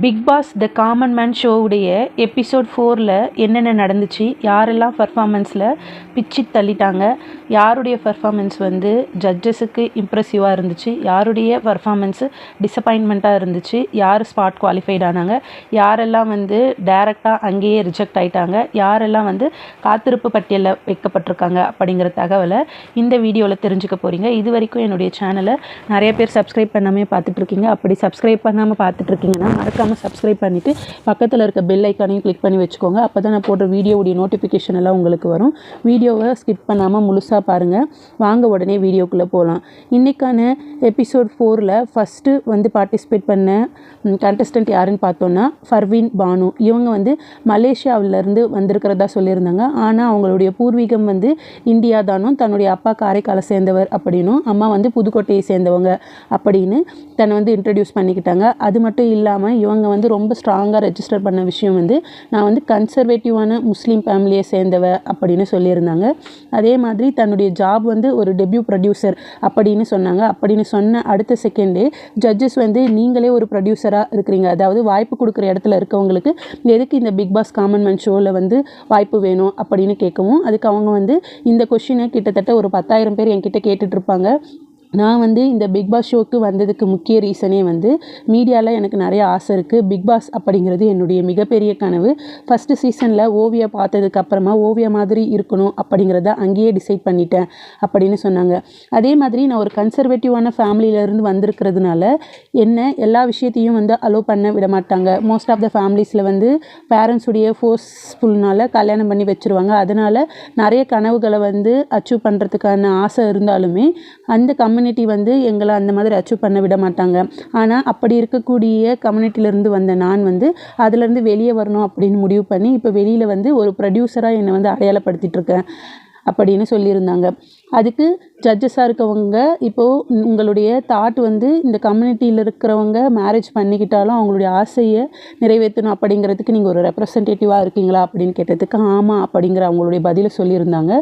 Big Boss the common man ஷோவுடைய episode 4ல் என்னென்ன நடந்துச்சு, யாரெல்லாம் பர்ஃபார்மன்ஸில் பிச்சு தள்ளிட்டாங்க, யாருடைய பர்ஃபார்மன்ஸ் வந்து ஜட்ஜஸுக்கு இம்ப்ரெசிவாக இருந்துச்சு, யாருடைய பர்ஃபார்மன்ஸு டிசப்பாயின்மெண்ட்டாக இருந்துச்சு, யார் ஸ்பாட் குவாலிஃபைட் ஆனாங்க, யாரெல்லாம் வந்து டைரெக்டாக அங்கேயே ரிஜெக்ட் ஆகிட்டாங்க, யாரெல்லாம் வந்து காத்திருப்பு பட்டியலில் வைக்கப்பட்டிருக்காங்க அப்படிங்கிற தகவலை இந்த வீடியோவில் தெரிஞ்சுக்க போகிறீங்க. இது வரைக்கும் என்னுடைய சேனலை நிறைய பேர் சப்ஸ்கிரைப் பண்ணாமல் பார்த்துட்ருக்கீங்க. அப்படி சப்ஸ்கிரைப் பண்ணாமல் பார்த்துட்ருக்கீங்கன்னா மறக்காமல் சப்ஸ்கிரைப் பண்ணிவிட்டு பக்கத்தில் இருக்க பெல் ஐக்கானையும் கிளிக் பண்ணி வச்சுக்கோங்க. அப்போ தான் நான் போடுற வீடியோவுடைய நோட்டிஃபிகேஷன் எல்லாம் உங்களுக்கு வரும். வீடியோவை ஸ்கிப் பண்ணாமல் முழுசாக பாருங்கள். வாங்க உடனே வீடியோக்குள்ளே போகலாம். இன்றைக்கான எபிசோட் 4ல் ஃபஸ்ட்டு வந்து பார்ட்டிசிபேட் பண்ண கண்டஸ்டன்ட் யாருன்னு பார்த்தோன்னா ஃபர்வீன் பானு. இவங்க வந்து மலேசியாவிலேருந்து வந்திருக்கிறதா சொல்லியிருந்தாங்க. ஆனால் அவங்களுடைய பூர்வீகம் வந்து இந்தியா தானும், தன்னுடைய அப்பா காரைக்காலை சேர்ந்தவர் அப்படின்னும், அம்மா வந்து புதுக்கோட்டையை சேர்ந்தவங்க அப்படின்னு தன்னை வந்து இன்ட்ரடியூஸ் பண்ணிக்கிட்டாங்க. அது மட்டும் இல்லாமல் இவங்க வந்து ரொம்ப ஸ்ட்ராங்காக ரெஜிஸ்டர் பண்ண விஷயம் வந்து நான் வந்து கன்சர்வேட்டிவான முஸ்லீம் ஃபேமிலியை சேர்ந்தவ அப்படின்னு சொல்லியிருந்தாங்க. அதே மாதிரி தன்னுடைய ஜாப் வந்து ஒரு டெபியூ ப்ரொடியூசர் அப்படின்னு சொன்னாங்க. அப்படின்னு சொன்ன அடுத்த செகண்டே ஜட்ஜஸ் வந்து நீங்களே ஒரு ப்ரொடியூசராக இருக்கிறீங்க, அதாவது வாய்ப்பு கொடுக்குற இடத்துல இருக்கவங்களுக்கு எதுக்கு இந்த பிக் பாஸ் காமன் மேன் ஷோவில் வந்து வாய்ப்பு வேணும் அப்படின்னு கேட்கவும், அதுக்கு அவங்க வந்து இந்த கொஷினை கிட்டத்தட்ட ஒரு 10,000 பேர் என்கிட்ட கேட்டுட்ருப்பாங்க. நான் வந்து இந்த பிக் பாஸ் ஷோக்கு வந்ததுக்கு முக்கிய ரீசனே வந்து மீடியாவில் எனக்கு நிறைய ஆசை இருக்குது. பிக் பாஸ் அப்படிங்கிறது என்னுடைய மிகப்பெரிய கனவு. ஃபஸ்ட்டு சீசனில் ஓவியா பார்த்ததுக்கு அப்புறமா ஓவியா மாதிரி இருக்கணும் அப்படிங்கிறத அங்கேயே டிசைட் பண்ணிட்டேன் அப்படின்னு சொன்னாங்க. அதே மாதிரி நான் ஒரு கன்சர்வேட்டிவான ஃபேமிலியிலேருந்து வந்திருக்கிறதுனால என்ன எல்லா விஷயத்தையும் வந்து அலோவ் பண்ண விட மாட்டாங்க. மோஸ்ட் ஆஃப் த ஃபேமிலிஸில் வந்து பேரண்ட்ஸுடைய ஃபோர்ஸ்ஃபுல்னால் கல்யாணம் பண்ணி வச்சுருவாங்க. அதனால் நிறைய கனவுகளை வந்து அச்சீவ் பண்ணுறதுக்கான ஆசை இருந்தாலுமே அந்த கம்யூனிட்டி வந்து எங்களை அந்த மாதிரி அச்சீவ் பண்ண விட மாட்டாங்க. ஆனால் அப்படி இருக்கக்கூடிய கம்யூனிட்டியிலேருந்து வந்த நான் வந்து அதுலேருந்து வெளியே வரணும் அப்படின்னு முடிவு பண்ணி இப்போ வெளியில் வந்து ஒரு ப்ரொடியூசராக என்னை வந்து அடையாளப்படுத்திகிட்ருக்கேன் அப்படின்னு சொல்லியிருந்தாங்க. அதுக்கு ஜட்ஜஸாக இருக்கவங்க இப்போது உங்களுடைய தாட் வந்து இந்த கம்யூனிட்டியில் இருக்கிறவங்க மேரேஜ் பண்ணிக்கிட்டாலும் அவங்களுடைய ஆசையை நிறைவேற்றணும் அப்படிங்கிறதுக்கு நீங்கள் ஒரு ரெப்ரசன்டேட்டிவாக இருக்கீங்களா அப்படின்னு கேட்டதுக்கு ஆமாம் அப்படிங்கிற அவங்களுடைய பதிலை சொல்லியிருந்தாங்க.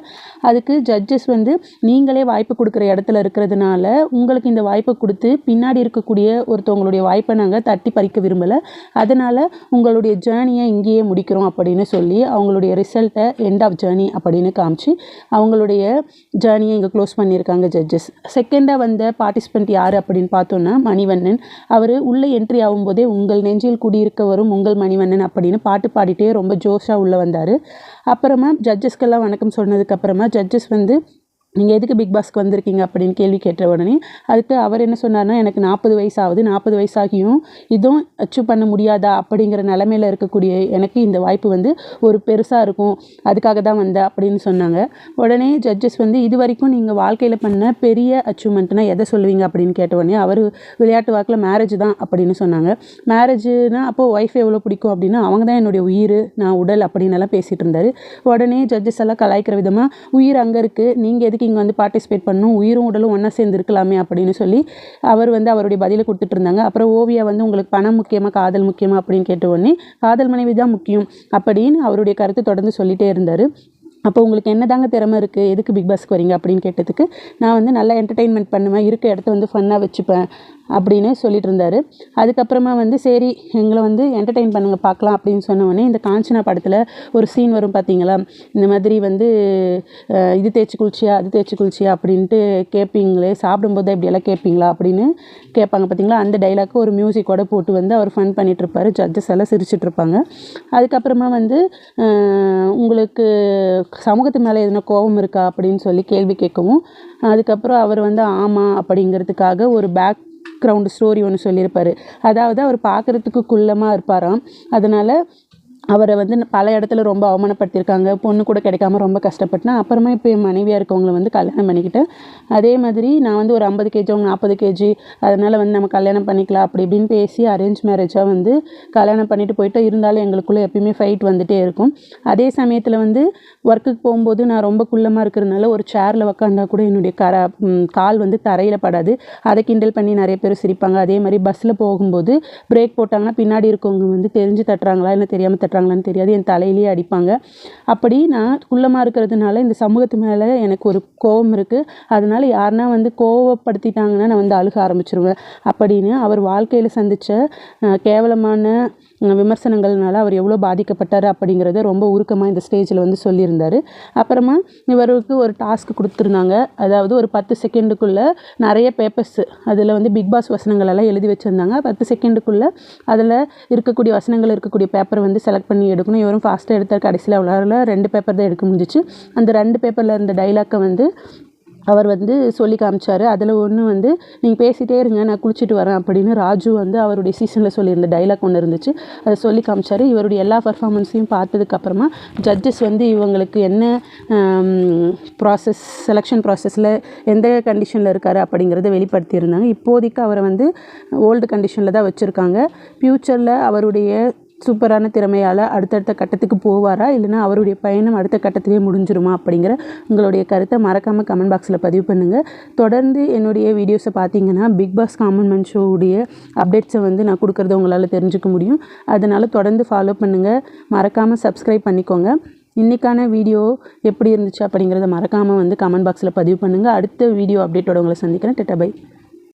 அதுக்கு ஜட்ஜஸ் வந்து நீங்களே வாய்ப்பு கொடுக்குற இடத்துல இருக்கிறதுனால உங்களுக்கு இந்த வாய்ப்பை கொடுத்து பின்னாடி இருக்கக்கூடிய ஒருத்தவங்களுடைய வாய்ப்பை நாங்கள் தட்டி பறிக்க விரும்பலை, அதனால் உங்களுடைய ஜேர்னியை இங்கேயே முடிக்கிறோம் அப்படின்னு சொல்லி அவங்களுடைய ரிசல்ட்டை எண்ட் ஆஃப் ஜேர்னி அப்படின்னு காமிச்சு அவங்களுடைய ஜேர்னியை இங்கே க்ளோஸ் பண்ணியிருக்காங்க ஜட்ஜஸ். செகண்டாக வந்த பார்ட்டிசிபெண்ட் யார் அப்படின்னு பார்த்தோன்னா மணிவண்ணன். அவர் உள்ளே என்ட்ரி ஆகும்போதே உங்கள் நெஞ்சில் குடியிருக்க வரும் உங்கள் மணிவண்ணன் அப்படின்னு பாட்டு பாடிட்டே ரொம்ப ஜோஷாக உள்ளே வந்தார். அப்புறமா ஜட்ஜஸ்க்கெல்லாம் வணக்கம் சொன்னதுக்கப்புறமா ஜட்ஜஸ் வந்து நீங்கள் எதுக்கு பிக் பாஸ்க்கு வந்திருக்கீங்க அப்படின்னு கேள்வி கேட்ட உடனே அதுக்கு அவர் என்ன சொன்னார்னா, எனக்கு 40 வயசு ஆகுது, 40 வயசாகியும் இதுவும் அச்சீவ் பண்ண முடியாதா அப்படிங்கிற நிலமையில் இருக்கக்கூடிய எனக்கு இந்த வாய்ப்பு வந்து ஒரு பெருசாக இருக்கும், அதுக்காக தான் வந்தேன் அப்படின்னு சொன்னாங்க. உடனே ஜட்ஜஸ் வந்து இது வரைக்கும் நீங்கள் வாழ்க்கையில் பண்ண பெரிய அச்சீவ்மெண்ட்னா எதை சொல்லுவீங்க அப்படின்னு கேட்ட உடனே அவர் விளையாட்டு வாக்கில் மேரேஜ் தான் அப்படின்னு சொன்னாங்க. மேரேஜ்னால் அப்போது ஒய்ஃப் எவ்வளோ பிடிக்கும் அப்படின்னா அவங்க தான் என்னுடைய உயிர், நான் உடல் அப்படின்னு எல்லாம் பேசிகிட்டு இருந்தார். உடனே ஜட்ஜஸ் எல்லாம் கலாய்க்கிற விதமாக உயிர் அங்கே இருக்குது, நீங்கள் எதுக்கு இங்கே வந்து பார்ட்டிசிபேட் பண்ணணும், உயிரும் உடலும் ஒன்றா சேர்ந்து இருக்கலாமே அப்படின்னு சொல்லி அவர் வந்து அவருடைய பதிலை கொடுத்துட்டு இருந்தாங்க. அப்புறம் ஓவியா வந்து உங்களுக்கு பணம் முக்கியமாக காதல் முக்கியமாக அப்படின்னு கேட்ட உடனே காதல் மனைவி தான் முக்கியம் அப்படின்னு அவருடைய கருத்தை தொடர்ந்து சொல்லிகிட்டே இருந்தார். அப்போ உங்களுக்கு என்ன தாங்க திறமை இருக்குது, எதுக்கு பிக் பாஸ்க்கு வரீங்க அப்படின்னு கேட்டதுக்கு நான் வந்து நல்லா என்டர்டெயின்மெண்ட் பண்ணுவேன், இருக்க இடத்த வந்து ஃபன்னாக வச்சுப்பேன் அப்படின்னு சொல்லிட்டு இருந்தார். அதுக்கப்புறமா வந்து சரி எங்களை வந்து என்டர்டெயின் பண்ணுங்க பார்க்கலாம் அப்படின்னு சொன்னோடனே இந்த காஞ்சனா படத்தில் ஒரு சீன் வரும் பார்த்தீங்களா, இந்த மாதிரி வந்து இது தேய்ச்சி குளிச்சியா அது தேய்ச்சி குளிச்சியா அப்படின்ட்டு கேட்பீங்களே, சாப்பிடும்போது இப்படியெல்லாம் கேட்பீங்களா அப்படின்னு கேட்பாங்க பார்த்தீங்களா, அந்த டைலாக்கு ஒரு மியூசிக்கோட போட்டு வந்து அவர் ஃபன் பண்ணிகிட்ருப்பார், ஜட்ஜஸ் எல்லாம் சிரிச்சிட்ருப்பாங்க. அதுக்கப்புறமா வந்து உங்களுக்கு சமூகத்து மேலே எதுனா கோபம் இருக்கா அப்படின்னு சொல்லி கேள்வி கேட்கவும், அதுக்கப்புறம் அவர் வந்து ஆமாம் அப்படிங்கிறதுக்காக ஒரு பேக்ரவுண்டு ஸ்டோரி ஒன்று சொல்லியிருப்பார். அதாவது அவர் பார்க்குறதுக்கு குள்ளமாக இருப்பாராம், அதனால் அவரை வந்து பல இடத்துல ரொம்ப அவமானப்படுத்தியிருக்காங்க, பொண்ணு கூட கிடைக்காம ரொம்ப கஷ்டப்பட்டேன். அப்புறமா இப்போ என் மனைவியாக இருக்கவங்களை வந்து கல்யாணம் பண்ணிக்கிட்டேன். அதே மாதிரி நான் வந்து ஒரு 50 கேஜி அவங்க 40 கேஜி, அதனால் வந்து நம்ம கல்யாணம் பண்ணிக்கலாம் அப்படி இப்படின்னு பேசி அரேஞ்ச் மேரேஜாக வந்து கல்யாணம் பண்ணிட்டு போயிட்டு இருந்தாலும் எங்களுக்குள்ளே எப்பயுமே ஃபைட் வந்துகிட்டே இருக்கும். அதே சமயத்தில் வந்து ஒர்க்குக்கு போகும்போது நான் ரொம்ப குள்ளமாக இருக்கிறதுனால ஒரு சேரில் உக்காந்தா கூட என்னுடைய கால் வந்து தரையில் படாது, அதை கிண்டல் பண்ணி நிறைய பேர் சிரிப்பாங்க. அதே மாதிரி பஸ்ஸில் போகும்போது பிரேக் போட்டாங்கன்னா பின்னாடி இருக்கவங்க வந்து தெரிஞ்சு தட்டுறாங்களா இல்லை தெரியாமல் தட்டுறாங்க பண்ணுறாங்களான்னு தெரியாது, என் தலையிலேயே அடிப்பாங்க. அப்படி நான் குள்ளமாக இருக்கிறதுனால இந்த சமூகத்து மேலே எனக்கு ஒரு கோபம் இருக்குது. அதனால யாருன்னா வந்து கோவப்படுத்திட்டாங்கன்னா நான் வந்து அழுக ஆரம்பிச்சிருவேன் அப்படின்னு அவர் வாழ்க்கையில் சந்தித்த கேவலமான விமர்சனங்கள்னால அவர் எவ்வளோ பாதிக்கப்பட்டார் அப்படிங்கிறத ரொம்ப உருக்கமாக இந்த ஸ்டேஜில் வந்து சொல்லியிருந்தார். அப்புறமா இவருக்கு ஒரு டாஸ்க் கொடுத்துருந்தாங்க. அதாவது ஒரு 10 செகண்டுக்குள்ளே நிறைய பேப்பர்ஸ் அதில் வந்து பிக் பாஸ் வசனங்களெல்லாம் எழுதி வச்சுருந்தாங்க. 10 செகண்டுக்குள்ளே அதில் இருக்கக்கூடிய வசனங்கள் இருக்கக்கூடிய பேப்பரை வந்து செலக்ட் பண்ணி எடுக்கணும். இவரும் ஃபாஸ்ட்டாக எடுத்தார். கடைசியில் அவ்வளோ 2 பேப்பர் தான் எடுக்க முடிஞ்சிச்சு. அந்த 2 பேப்பரில் இருந்த டைலாக்கை வந்து அவர் வந்து சொல்லி காமிச்சார். அதில் ஒன்று வந்து நீங்கள் பேசிகிட்டே இருங்க, நான் குளிச்சுட்டு வரேன் அப்படின்னு ராஜு வந்து அவருடைய சீசனில் சொல்லியிருந்த டைலாக் ஒன்று இருந்துச்சு. அதை சொல்லி காமிச்சார். இவருடைய எல்லா பர்ஃபார்மன்ஸையும் பார்த்ததுக்கப்புறமா ஜட்ஜஸ் வந்து இவங்களுக்கு என்ன செலெக்ஷன் ப்ராசஸில் எந்த கண்டிஷனில் இருக்கார் அப்படிங்கிறத வெளிப்படுத்தியிருந்தாங்க. இப்போதைக்கு அவரை வந்து ஓல்டு கண்டிஷனில் தான் வச்சுருக்காங்க. ஃப்யூச்சரில் அவருடைய சூப்பரான திறமையால் அடுத்தடுத்த கட்டத்துக்கு போவாரா, இல்லைனா அவருடைய பயணம் அடுத்த கட்டத்திலே முடிஞ்சிருமா அப்படிங்கிற உங்களுடைய கருத்தை மறக்காமல் கமெண்ட் பாக்ஸில் பதிவு பண்ணுங்கள். தொடர்ந்து என்னுடைய வீடியோஸை பார்த்தீங்கன்னா பிக் பாஸ் காமன் மேன் ஷோவுடைய அப்டேட்ஸை வந்து நான் கொடுக்குறத உங்களால் தெரிஞ்சுக்க முடியும். அதனால் தொடர்ந்து ஃபாலோ பண்ணுங்கள். மறக்காமல் சப்ஸ்கிரைப் பண்ணிக்கோங்க. இன்றைக்கான வீடியோ எப்படி இருந்துச்சு அப்படிங்கிறத மறக்காமல் வந்து கமெண்ட் பாக்ஸில் பதிவு பண்ணுங்கள். அடுத்த வீடியோ அப்டேட்டோட உங்களை சந்திக்கிறேன். Ta-ta by.